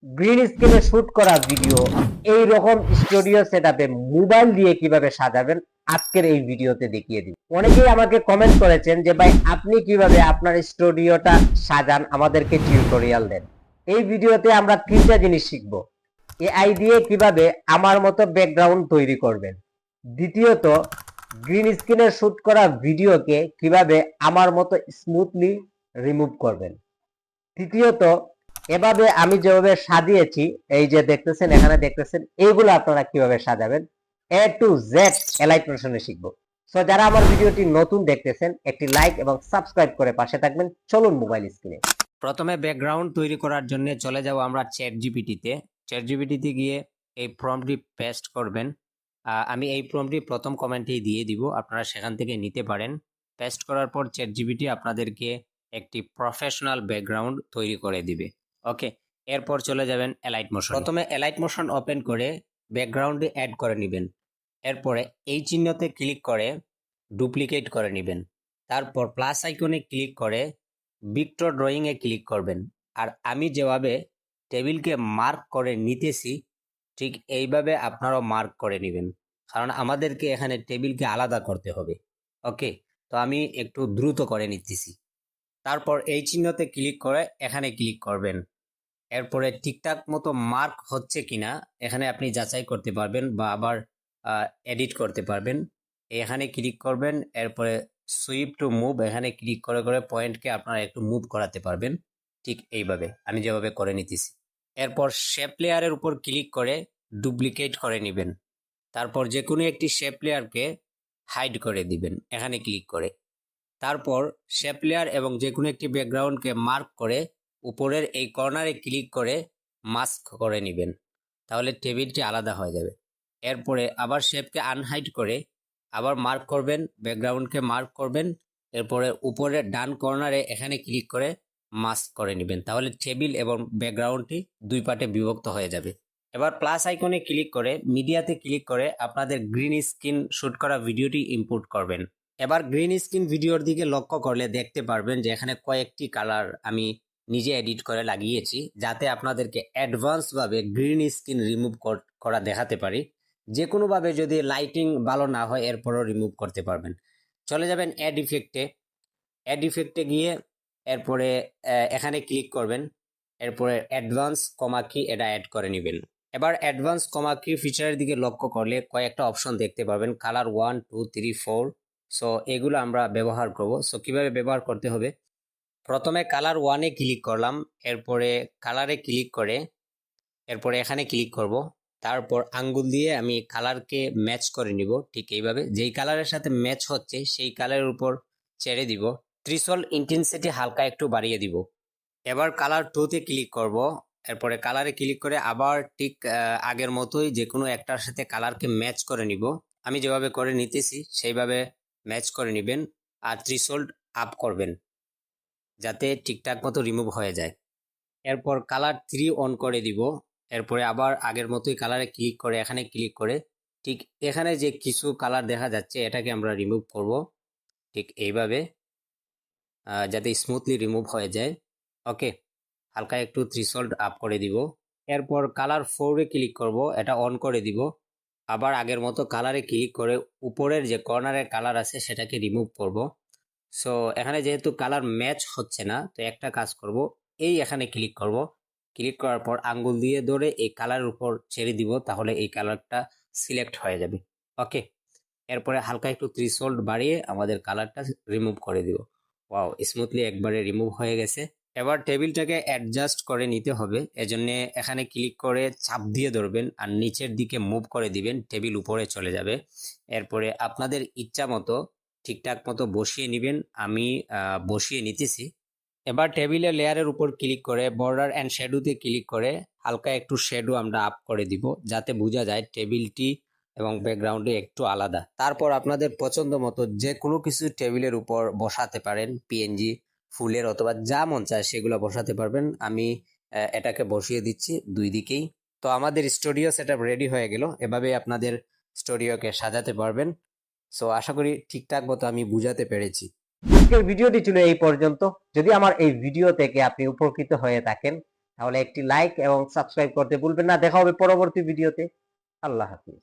Green স্ক্রিনে shoot করা video এই রকম স্টুডিও সেটআপে মোবাইল দিয়ে কিভাবে সাজাবেন আজকের এই ভিডিওতে দেখিয়ে দিই। অনেকেই আমাকে কমেন্ট করেছেন যে ভাই আপনি কিভাবে আপনার স্টুডিওটা সাজান, আমাদেরকে টিউটোরিয়াল দেন। এই ভিডিওতে আমরা তিনটা জিনিস শিখব। এআই দিয়ে কিভাবে আমার মতো ব্যাকগ্রাউন্ড তৈরি করবেন, দ্বিতীয়ত গ্রিন স্ক্রিনে শুট করা ভিডিওকে কিভাবে আমার মতো স্মুথলি রিমুভ করবেন, তৃতীয়ত এভাবে আমি যেভাবে সাজিয়েছি, এই যে দেখতেছেন এখানে দেখতেছেন, এইগুলো আপনারা কিভাবে সাজাবেন এ টু জেড এলাইট মোশনে শিখবো। সো যারা আমার ভিডিওটি নতুন দেখতেছেন একটি লাইক এবং সাবস্ক্রাইব করে পাশে থাকবেন। চলুন মোবাইল স্ক্রিনে। প্রথমে ব্যাকগ্রাউন্ড তৈরি করার জন্য চলে যাব আমরা চ্যাট জিপিটিতে গিয়ে এই প্রম্পটটি পেস্ট করবেন। আমি এই প্রম্পটটি প্রথম কমেন্টেই দিয়ে দিব, আপনারা সেখান থেকে নিতে পারেন। পেস্ট করার পর চ্যাট জিপিটি আপনাদেরকে একটি প্রফেশনাল ব্যাকগ্রাউন্ড তৈরি করে দিবে। ওকে, এরপর চলে যাবেন এলাইট মোশন। প্রথমে এলাইট মোশন ওপেন করে ব্যাকগ্রাউন্ডে অ্যাড করে নেবেন। এরপরে এই চিহ্নতে ক্লিক করে ডুপ্লিকেট করে নেবেন। তারপর প্লাস আইকনে ক্লিক করে ভিক্টর ড্রয়িংয়ে ক্লিক করবেন। আর আমি যেভাবে টেবিলকে মার্ক করে নিতেছি ঠিক এইভাবে আপনারাও মার্ক করে নেবেন, কারণ আমাদেরকে এখানে টেবিলকে আলাদা করতে হবে। ওকে, তো আমি একটু দ্রুত করে নিতেছি। তারপর এই চিহ্নতে ক্লিক করে এখানে ক্লিক করবেন। এরপরে ঠিকঠাক মতো মার্ক হচ্ছে কিনা এখানে আপনি যাচাই করতে পারবেন বা আবার এডিট করতে পারবেন। এখানে ক্লিক করবেন, এরপরে সুইপ টু মুভ এখানে ক্লিক করে করে পয়েন্টকে আপনারা একটু মুভ করাতে পারবেন, ঠিক এইভাবে আমি যেভাবে করে নিতেছি। এরপর শেপ লেয়ারের উপর ক্লিক করে ডুপ্লিকেট করে নেবেন। তারপর যে কোনো একটি শেপ লেয়ারকে হাইড করে দিবেন এখানে ক্লিক করে। তারপর শেপ লেয়ার এবং যে কোনো একটি ব্যাকগ্রাউন্ডকে মার্ক করে উপরের এই কর্নারে ক্লিক করে মাস্ক করে নেবেন, তাহলে টেবিলটি আলাদা হয়ে যাবে। এরপরে আবার শেপকে আনহাইড করে আবার মার্ক করবেন, ব্যাকগ্রাউন্ডকে মার্ক করবেন, এরপরে উপরের ডান কর্নারে এখানে ক্লিক করে মাস্ক করে নেবেন, তাহলে টেবিল এবং ব্যাকগ্রাউন্ডটি দুই পার্টে বিভক্ত হয়ে যাবে। এবার প্লাস আইকনে ক্লিক করে মিডিয়াতে ক্লিক করে আপনাদের গ্রিন স্ক্রিন শুট করা ভিডিওটি ইম্পোর্ট করবেন। এবার গ্রিন স্ক্রিন ভিডিওর দিকে লক্ষ্য করলে দেখতে পারবেন যে এখানে কয়েকটি কালার আমি নিজে এডিট করে লাগিয়েছি, যাতে আপনাদেরকে অ্যাডভান্সভাবে গ্রিন স্ক্রিন রিমুভ করা দেখাতে পারি। যে কোনোভাবে যদি লাইটিং ভালো না হয় এরপরও রিমুভ করতে পারবেন। চলে যাবেন অ্যাড ইফেক্টে গিয়ে এরপরে এখানে ক্লিক করবেন। এরপরে অ্যাডভান্স কমা কি এটা অ্যাড করে নেবেন। এবার অ্যাডভান্স কমা কি ফিচারের দিকে লক্ষ্য করলে কয়েকটা অপশন দেখতে পাবেন, কালার 1 2 3 4। সো এগুলো আমরা ব্যবহার করব। সো কিভাবে ব্যবহার করতে হবে, প্রথমে কালার 1-এ ক্লিক করলাম, এরপরে কালারে ক্লিক করে এরপরে এখানে ক্লিক করব। তারপর আঙ্গুল দিয়ে আমি কালারকে ম্যাচ করে নিব, ঠিক এইভাবে যেই কালারের সাথে ম্যাচ হচ্ছে সেই কালারের উপর ছেড়ে দিব। থ্রেশহোল্ড ইন্টেন্সিটি হালকা একটু বাড়িয়ে দিব। এবার কালার 2-তে ক্লিক করব। এরপরে কালারে ক্লিক করে আবার ঠিক আগের মতোই যে কোনো একটার সাথে কালারকে ম্যাচ করে নিব। আমি যেভাবে করে নিতেছি সেইভাবে ম্যাচ করে নেবেন। আর থ্রেশহোল্ড আপ করবেন যাতে ঠিকঠাক মতো রিমুভ হয়ে যায়। এরপর কালার 3 অন করে দিব। এরপরে আবার আগের মতোই কালারে ক্লিক করে এখানে ক্লিক করে ঠিক এখানে যে কিছু কালার দেখা যাচ্ছে এটাকে আমরা রিমুভ করব, ঠিক এইভাবে যাতে স্মুথলি রিমুভ হয়ে যায়। ওকে, হালকা একটু থ্রেশহোল্ড আপ করে দিব। এরপর কালার 4-এ ক্লিক করব, এটা অন করে দিব। আবার আগের মতো কালারে ক্লিক করে উপরের যে কর্নারের কালার আছে সেটাকে রিমুভ করব। সো এখানে যেহেতু কালার ম্যাচ হচ্ছে না, তো একটা কাজ করব, এই এখানে ক্লিক করব। ক্লিক করার পর আঙ্গুল দিয়ে ধরে এই কালারের উপর ছেড়ে দিব, তাহলে এই কালারটা সিলেক্ট হয়ে যাবে। ওকে, এরপরে হালকা একটু থ্রেশহোল্ড বাড়িয়ে আমাদের কালারটা রিমুভ করে দিব। ওয়াও, স্মুথলি একবারে রিমুভ হয়ে গেছে। এবার টেবিলটাকে অ্যাডজাস্ট করে নিতে হবে, এজন্য এখানে ক্লিক করে চাপ দিয়ে ধরবেন আর নিচের দিকে মুভ করে দিবেন, টেবিল উপরে চলে যাবে। এরপরে আপনাদের ইচ্ছা মতো ঠিকঠাক মতো বসিয়ে নেবেন। আমি বসিয়ে নিতেছি। এবার টেবিলের লেয়ারের উপর ক্লিক করে বর্ডার অ্যান্ড শ্যাডোতে ক্লিক করে হালকা একটু শ্যাডো আমরা আপ করে দিব, যাতে বোঝা যায় টেবিলটি এবং ব্যাকগ্রাউন্ডে একটু আলাদা। তারপর আপনাদের পছন্দ মতো যে কোনো কিছু টেবিলের উপর বসাতে পারেন, পিএনজি, ফুলের অথবা যা মন চায় সেগুলো বসাতে পারবেন। আমি এটাকে বসিয়ে দিচ্ছি দুই দিকেই। তো আমাদের স্টুডিও সেটআপ রেডি হয়ে গেল। এভাবে আপনাদের স্টুডিওকে সাজাতে পারবেন। সো আশা করি ঠিকঠাক মতো আমি বুঝাতে পেরেছি। আজকের ভিডিওটি ছিল এই পর্যন্ত। যদি আমার এই ভিডিও থেকে আপনি উপকৃত হয়ে থাকেন তাহলে একটি লাইক এবং সাবস্ক্রাইব করতে ভুলবেন না। দেখা হবে পরবর্তী ভিডিওতে। আল্লাহ হাফিজ।